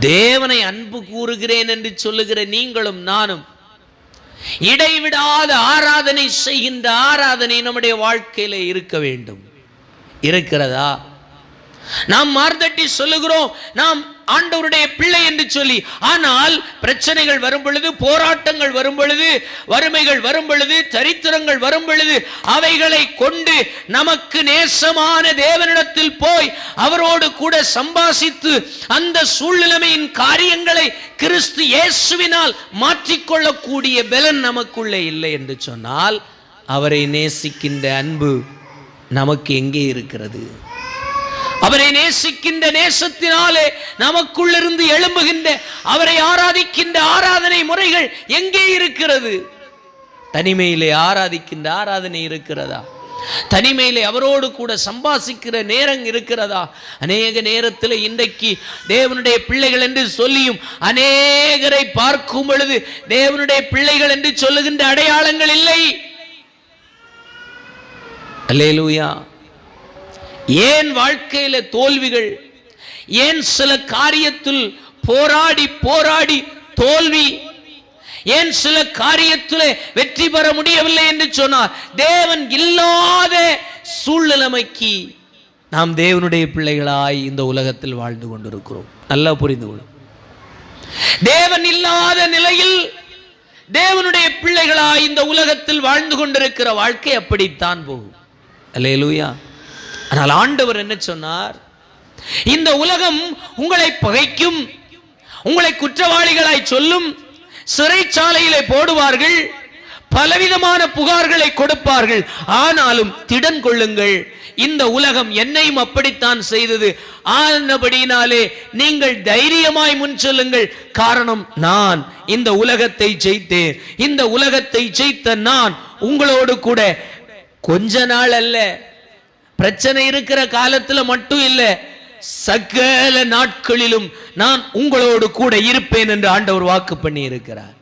தேவனை அன்பு கூறுகிறேன் என்று சொல்லுகிற நீங்களும் நானும் இடைவிடாத ஆராதனை செய்கின்ற ஆராதனை நம்முடைய வாழ்க்கையில இருக்க வேண்டும். இருக்கிறதா? நாம் மார்த்தட்டி சொல்லுகிறோம் நாம் ஆண்டவருடைய பிள்ளை என்று சொல்லி. ஆனால் பிரச்சனைகள் வரும் பொழுது, போராட்டங்கள் வரும் பொழுது, வறுமைகள் வரும் பொழுது, தரித்திரங்கள் வரும் பொழுது, அவைகளை கொண்டு நமக்கு நேசமான தேவனிடத்தில் போய் அவரோடு கூட சம்பாசித்து அந்த சூழ்நிலையின் காரியங்களை கிறிஸ்து இயேசுவினால் மாற்றிக்கொள்ளக்கூடிய பலன் நமக்குள்ளே இல்லை என்று சொன்னால் அவரை நேசிக்கின்ற அன்பு நமக்கு எங்கே இருக்கிறது? அவரை நேசிக்கின்ற நேசத்தினாலே நமக்குள்ளிருந்து எழும்புகின்ற அவரை ஆராதிக்கின்ற ஆராதனை முறைகள் எங்கே இருக்கிறது? தனிமையிலே ஆராதிக்கின்ற ஆராதனை இருக்கிறதா? தனிமையிலே அவரோடு கூட சம்பாசிக்கிற நேரம் இருக்கிறதா? அநேக நேரத்தில் இன்றைக்கு தேவனுடைய பிள்ளைகள் என்று சொல்லியும் அநேகரை பார்க்கும் பொழுது தேவனுடைய பிள்ளைகள் என்று சொல்லுகின்ற அடையாளங்கள் இல்லை. அல்லேலூயா. ஏன் வாழ்க்கையில தோல்விகள்? ஏன் சில காரியத்தில் போராடி போராடி தோல்வி? ஏன் சில காரியத்தில் வெற்றி பெற முடியவில்லை என்று சொன்னார்? தேவன் இல்லாத சூழ்நிலைமைக்கு நாம் தேவனுடைய பிள்ளைகளாய் இந்த உலகத்தில் வாழ்ந்து கொண்டிருக்கிறோம். நல்லா புரிந்து கொள்ளும். தேவன் இல்லாத நிலையில் தேவனுடைய பிள்ளைகளாய் இந்த உலகத்தில் வாழ்ந்து கொண்டிருக்கிற வாழ்க்கை அப்படித்தான் போகும். அல்லேலூயா. ஆனால் ஆண்டவர் என்ன சொன்னார்? இந்த உலகம் உங்களை பகைக்கும், உங்களை குற்றவாளிகளாய் சொல்லும், சிறைச்சாலையிலே போடுவார்கள், பலவிதமான புகார்களை கொடுப்பார்கள். ஆனாலும் திடன் கொள்ளுங்கள், இந்த உலகம் என்னையும் அப்படித்தான் செய்தது. ஆனபடியினாலே நீங்கள் தைரியமாய் முன் செல்லுங்கள். காரணம், நான் இந்த உலகத்தை ஜெயித்தேன். இந்த உலகத்தை ஜெயித்த நான் உங்களோடு கூட கொஞ்ச நாள் அல்ல, பிரச்சனை இருக்கிற காலத்துல மட்டும் இல்ல, சகல நாட்களிலும் நான் உங்களோடு கூட இருப்பேன் என்று ஆண்டவர் வாக்கு பண்ணி இருக்கிறார்.